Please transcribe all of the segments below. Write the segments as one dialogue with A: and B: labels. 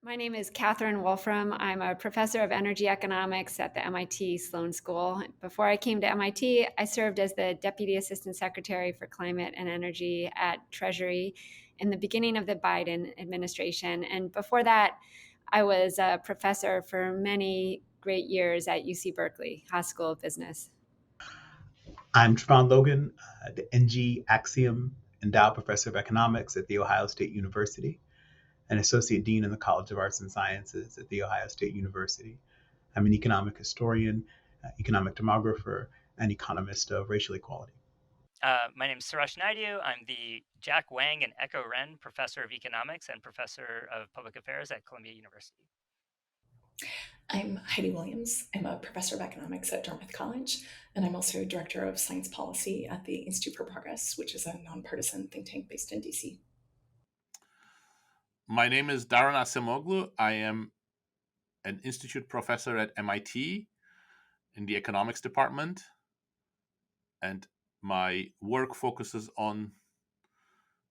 A: My name is Catherine Wolfram. I'm a professor of energy economics at the MIT Sloan School. Before I came to MIT, I served as the Deputy Assistant Secretary for Climate and Energy at Treasury in the beginning of the Biden administration. And before that, I was a professor for many great years at UC Berkeley, Haas School of Business.
B: I'm Trevon Logan, the NG Axiom Endowed Professor of Economics at The Ohio State University, an Associate Dean in the College of Arts and Sciences at The Ohio State University. I'm an economic historian, economic demographer, and economist of racial equality.
C: My name is Suresh Naidu. I'm the Jack Wang and Echo Ren Professor of Economics and Professor of Public Affairs at Columbia University.
D: I'm Heidi Williams. I'm a professor of economics at Dartmouth College, and I'm also director of science policy at the Institute for Progress, which is a nonpartisan think tank based in DC.
E: My name is Daron Acemoglu. I am an institute professor at MIT in the economics department, and my work focuses on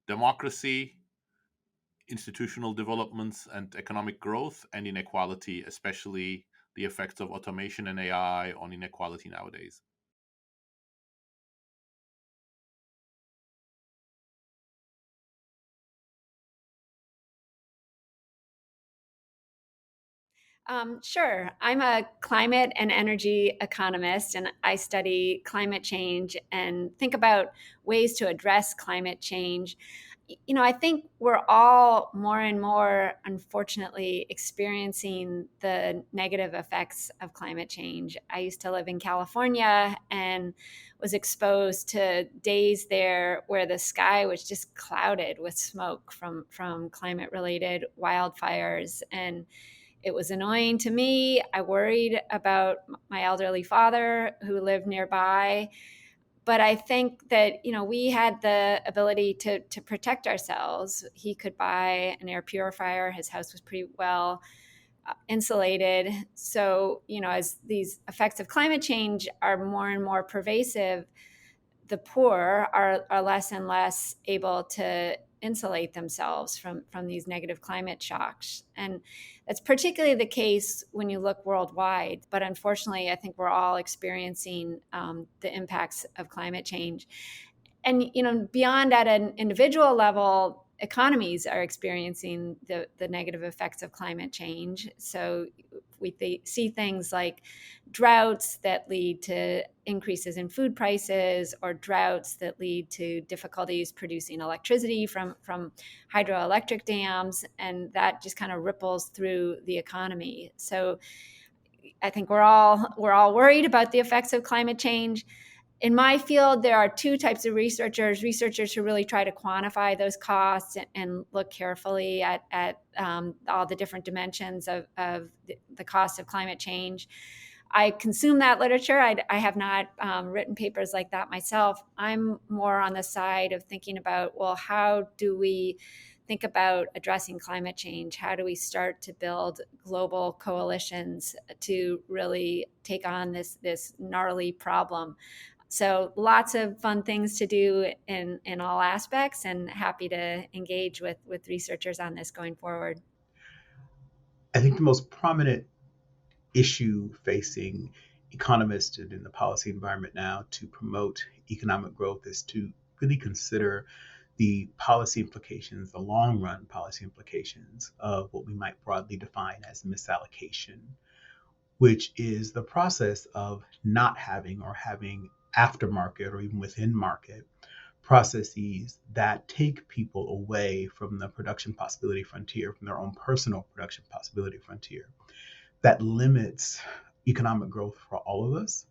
E: democracy, institutional developments, and economic growth and inequality, especially the effects of automation and AI on inequality nowadays.
A: Sure. I'm a climate and energy economist, and I study climate change and think about ways to address climate change. I think we're all more and more, unfortunately, experiencing the negative effects of climate change. I used to live in California and was exposed to days there where the sky was just clouded with smoke from climate-related wildfires, and it was annoying to me. I worried about my elderly father who lived nearby. But I think that, we had the ability to protect ourselves. He could buy an air purifier. His house was pretty well insulated. So, as these effects of climate change are more and more pervasive, the poor are less and less able to insulate themselves from these negative climate shocks. And that's particularly the case when you look worldwide. But unfortunately, I think we're all experiencing the impacts of climate change. And, beyond at an individual level, economies are experiencing the negative effects of climate change. So we see things like droughts that lead to increases in food prices, or droughts that lead to difficulties producing electricity from hydroelectric dams, and that just kind of ripples through the economy. So I think we're all worried about the effects of climate change. In my field, there are two types of researchers who really try to quantify those costs and look carefully at all the different dimensions of the cost of climate change. I consume that literature. I have not written papers like that myself. I'm more on the side of thinking about, well, how do we think about addressing climate change? How do we start to build global coalitions to really take on this gnarly problem? So lots of fun things to do in all aspects, and happy to engage with researchers on this going forward.
B: I think the most prominent issue facing economists and in the policy environment now to promote economic growth is to really consider the policy implications, the long run policy implications of what we might broadly define as misallocation, which is the process of not having or having aftermarket or even within market processes that take people away from the production possibility frontier, from their own personal production possibility frontier, that limits economic growth for all of us.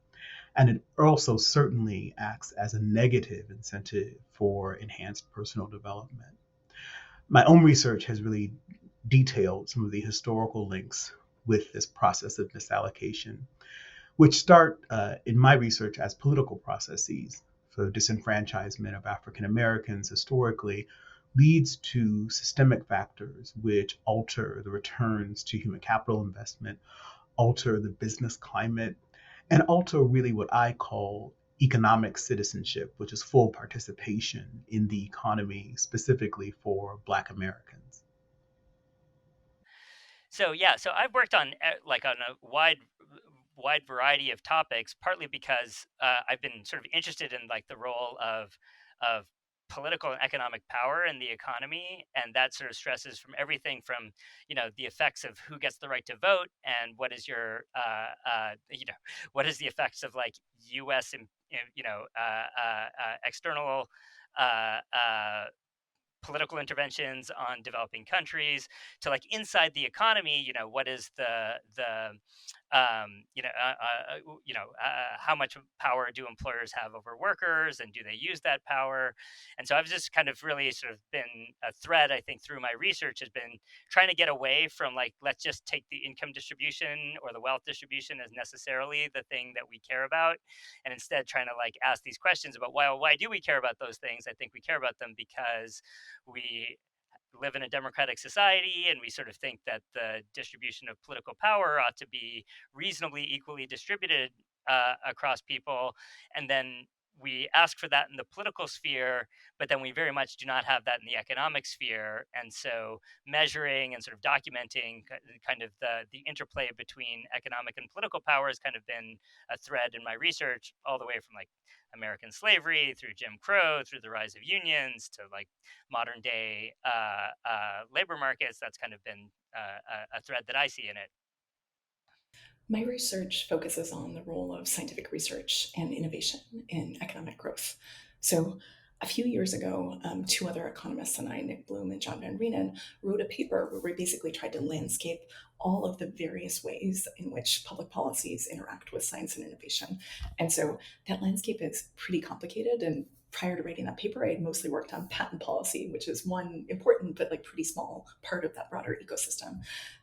B: And it also certainly acts as a negative incentive for enhanced personal development. My own research has really detailed some of the historical links with this process of misallocation, which start in my research as political processes. So disenfranchisement of African Americans historically leads to systemic factors which alter the returns to human capital investment, alter the business climate, and alter really what I call economic citizenship, which is full participation in the economy, specifically for Black Americans.
C: So yeah, so I've worked on like on a wide variety of topics, partly because I've been sort of interested in like the role of political and economic power in the economy, and that sort of stresses from everything from the effects of who gets the right to vote and what is your what is the effects of like U.S. External uh, uh, political interventions on developing countries to like inside the economy, what is the how much power do employers have over workers, and do they use that power? And so I've just kind of really sort of been a thread, I think, through my research has been trying to get away from like, let's just take the income distribution or the wealth distribution as necessarily the thing that we care about, and instead trying to like ask these questions about why do we care about those things. I think we care about them because we live in a democratic society, and we sort of think that the distribution of political power ought to be reasonably equally distributed across people. And then we ask for that in the political sphere, but then we very much do not have that in the economic sphere. And so measuring and sort of documenting kind of the interplay between economic and political power has kind of been a thread in my research, all the way from like American slavery through Jim Crow, through the rise of unions, to like modern day labor markets. That's kind of been a thread that I see in it.
D: My research focuses on the role of scientific research and innovation in economic growth. So, a few years ago, two other economists and I, Nick Bloom and John Van Reenen, wrote a paper where we basically tried to landscape all of the various ways in which public policies interact with science and innovation. And so that landscape is pretty complicated. And prior to writing that paper, I had mostly worked on patent policy, which is one important but like pretty small part of that broader ecosystem.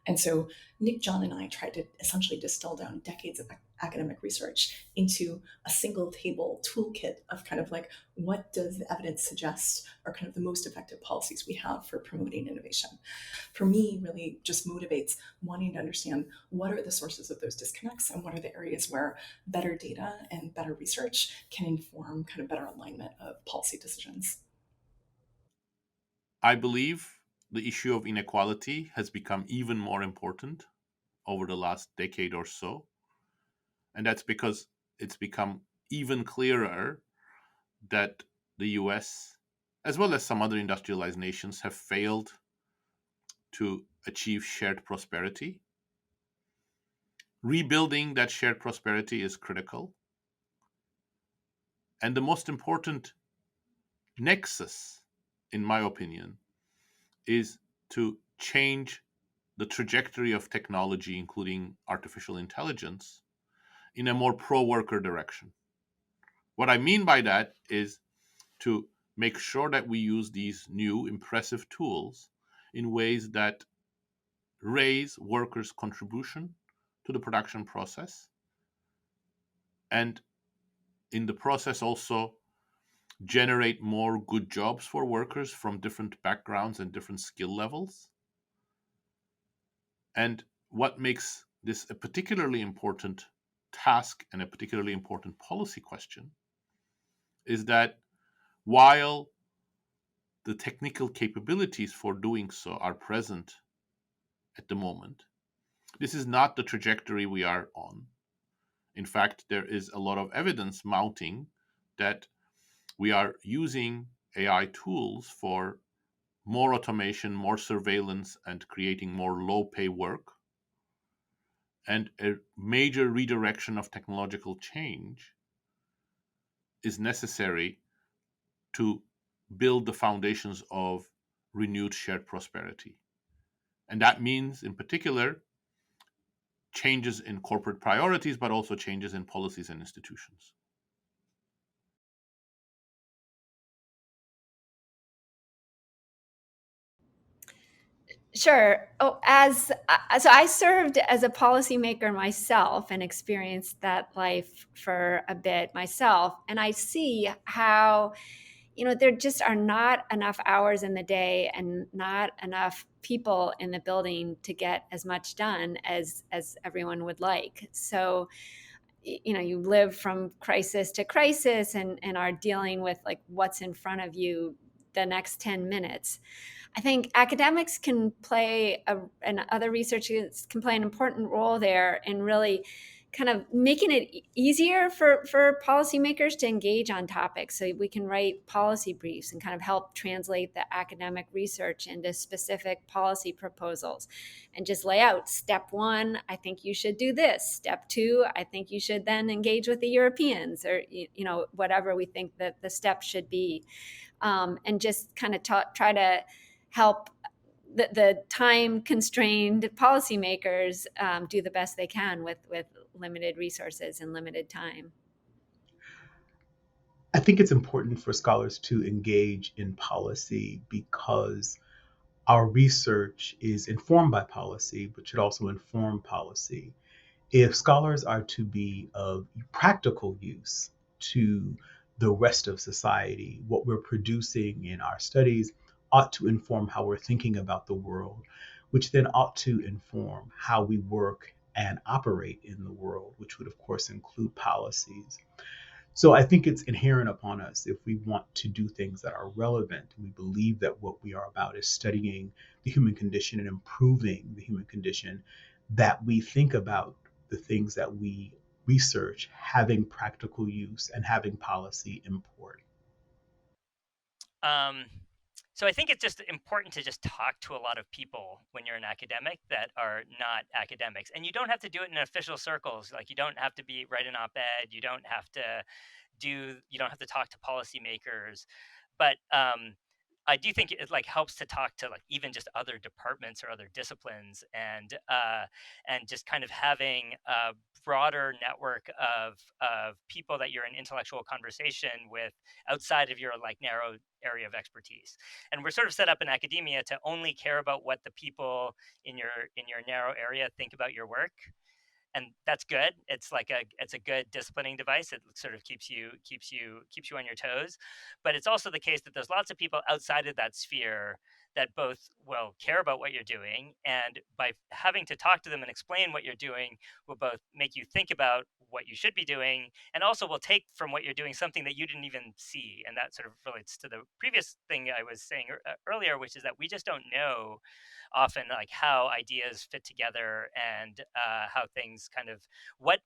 D: And so Nick, John, and I tried to essentially distill down decades of academic research into a single table toolkit of kind of like, what does the evidence suggest are kind of the most effective policies we have for promoting innovation? For me, really just motivates wanting to understand what are the sources of those disconnects and what are the areas where better data and better research can inform kind of better alignment of policy decisions.
E: I believe the issue of inequality has become even more important over the last decade or so. And that's because it's become even clearer that the US, as well as some other industrialized nations, have failed to achieve shared prosperity. Rebuilding that shared prosperity is critical. And the most important nexus, in my opinion, is to change the trajectory of technology, including artificial intelligence, in a more pro-worker direction. What I mean by that is to make sure that we use these new impressive tools in ways that raise workers' contribution to the production process, and in the process also generate more good jobs for workers from different backgrounds and different skill levels. And what makes this a particularly important task and a particularly important policy question is that while the technical capabilities for doing so are present at the moment, this is not the trajectory we are on. In fact, there is a lot of evidence mounting that we are using AI tools for more automation, more surveillance, and creating more low pay work. And a major redirection of technological change is necessary to build the foundations of renewed shared prosperity. And that means, in particular, changes in corporate priorities, but also changes in policies and institutions.
A: Sure. Oh, so I served as a policymaker myself and experienced that life for a bit myself, and I see how there just are not enough hours in the day and not enough people in the building to get as much done as everyone would like. So you live from crisis to crisis and are dealing with like what's in front of you the next 10 minutes. I think academics can play and other researchers can play an important role there in really kind of making it easier for policymakers to engage on topics. So we can write policy briefs and kind of help translate the academic research into specific policy proposals and just lay out step one, I think you should do this. Step two, I think you should then engage with the Europeans, or whatever we think that the steps should be. And just kind of try to help the time-constrained policymakers do the best they can with limited resources and limited time.
B: I think it's important for scholars to engage in policy because our research is informed by policy, but should also inform policy. If scholars are to be of practical use to the rest of society, what we're producing in our studies ought to inform how we're thinking about the world, which then ought to inform how we work and operate in the world, which would, of course, include policies. So I think it's inherent upon us if we want to do things that are relevant. We believe that what we are about is studying the human condition and improving the human condition, that we think about the things that we research having practical use and having policy import.
C: So I think it's just important to just talk to a lot of people when you're an academic that are not academics. And you don't have to do it in official circles. Like, you don't have to write an op-ed. You don't have to talk to policymakers. But I do think it like helps to talk to like even just other departments or other disciplines, and just kind of having a broader network of people that you're in intellectual conversation with outside of your like narrow area of expertise. And we're sort of set up in academia to only care about what the people in your narrow area think about your work, and that's good. It's a good disciplining device. It sort of keeps you on your toes. But it's also the case that there's lots of people outside of that sphere that both will care about what you're doing, and by having to talk to them and explain what you're doing will both make you think about what you should be doing, and also will take from what you're doing something that you didn't even see. And that sort of relates to the previous thing I was saying earlier, which is that we just don't know often like how ideas fit together, and how things kind of what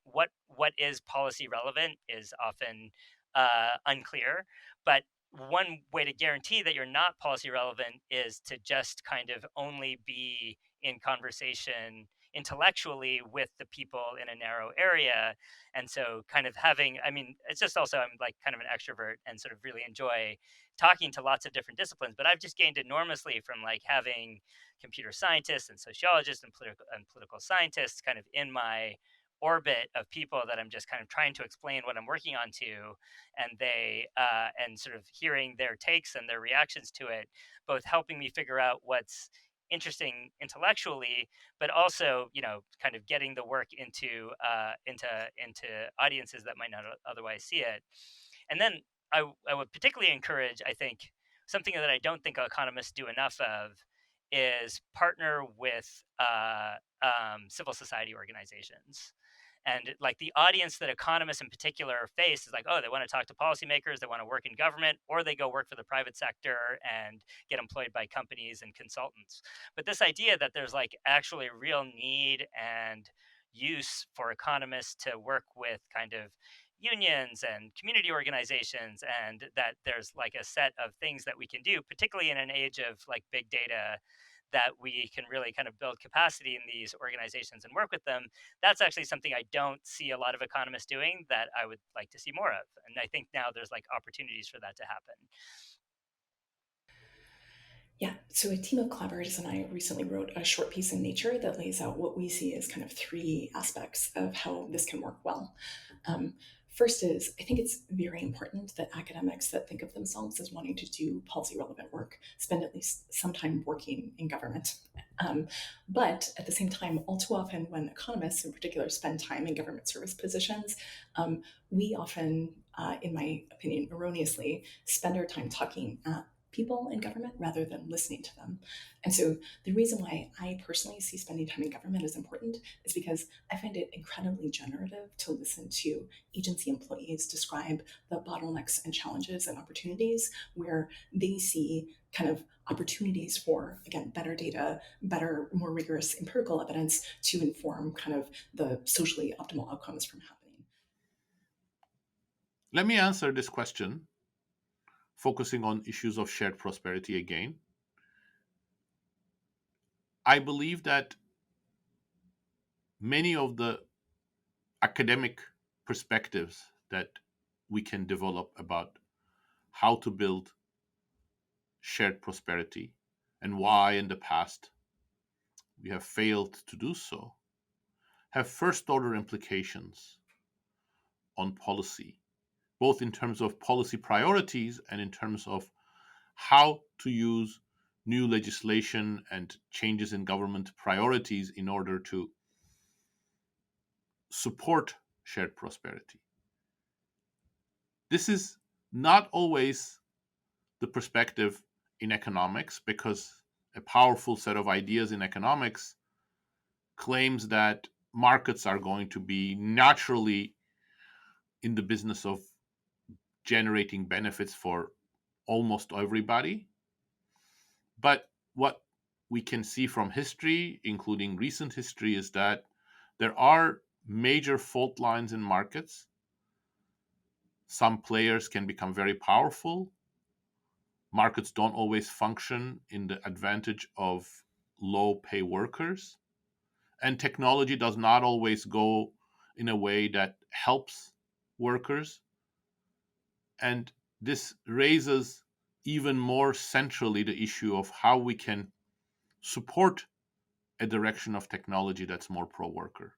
C: is policy relevant is often unclear. But one way to guarantee that you're not policy relevant is to just kind of only be in conversation intellectually with the people in a narrow area. And so kind of having, I mean, it's just also, I'm like kind of an extrovert and sort of really enjoy talking to lots of different disciplines, but I've just gained enormously from like having computer scientists and sociologists and political scientists kind of in my orbit of people that I'm just kind of trying to explain what I'm working on to, and they and sort of hearing their takes and their reactions to it, both helping me figure out what's interesting intellectually, but also kind of getting the work into audiences that might not otherwise see it. And then I would particularly encourage, I think, something that I don't think economists do enough of is partner with civil society organizations. And like the audience that economists in particular face is like, oh, they want to talk to policymakers, they want to work in government, or they go work for the private sector and get employed by companies and consultants. But this idea that there's like actually real need and use for economists to work with kind of unions and community organizations, and that there's like a set of things that we can do, particularly in an age of like big data, that we can really kind of build capacity in these organizations and work with them. That's actually something I don't see a lot of economists doing that I would like to see more of. And I think now there's like opportunities for that to happen.
D: Yeah, so a team of collaborators and I recently wrote a short piece in Nature that lays out what we see as kind of three aspects of how this can work well. First is, I think it's very important that academics that think of themselves as wanting to do policy relevant work spend at least some time working in government. But at the same time, all too often when economists in particular spend time in government service positions, we often, in my opinion, erroneously spend our time talking at people in government rather than listening to them. And so the reason why I personally see spending time in government as important is because I find it incredibly generative to listen to agency employees describe the bottlenecks and challenges and opportunities where they see kind of opportunities for, again, better data, better, more rigorous empirical evidence to inform kind of the socially optimal outcomes from happening.
E: Let me answer this question, focusing on issues of shared prosperity again. I believe that many of the academic perspectives that we can develop about how to build shared prosperity and why in the past we have failed to do so have first order implications on policy, both in terms of policy priorities and in terms of how to use new legislation and changes in government priorities in order to support shared prosperity. This is not always the perspective in economics, because a powerful set of ideas in economics claims that markets are going to be naturally in the business of generating benefits for almost everybody. But what we can see from history, including recent history, is that there are major fault lines in markets. Some players can become very powerful. Markets don't always function in the advantage of low pay workers. And technology does not always go in a way that helps workers. And this raises even more centrally the issue of how we can support a direction of technology that's more pro-worker.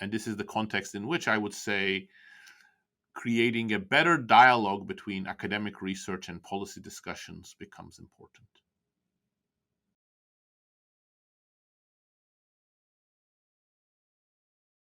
E: And this is the context in which I would say creating a better dialogue between academic research and policy discussions becomes important.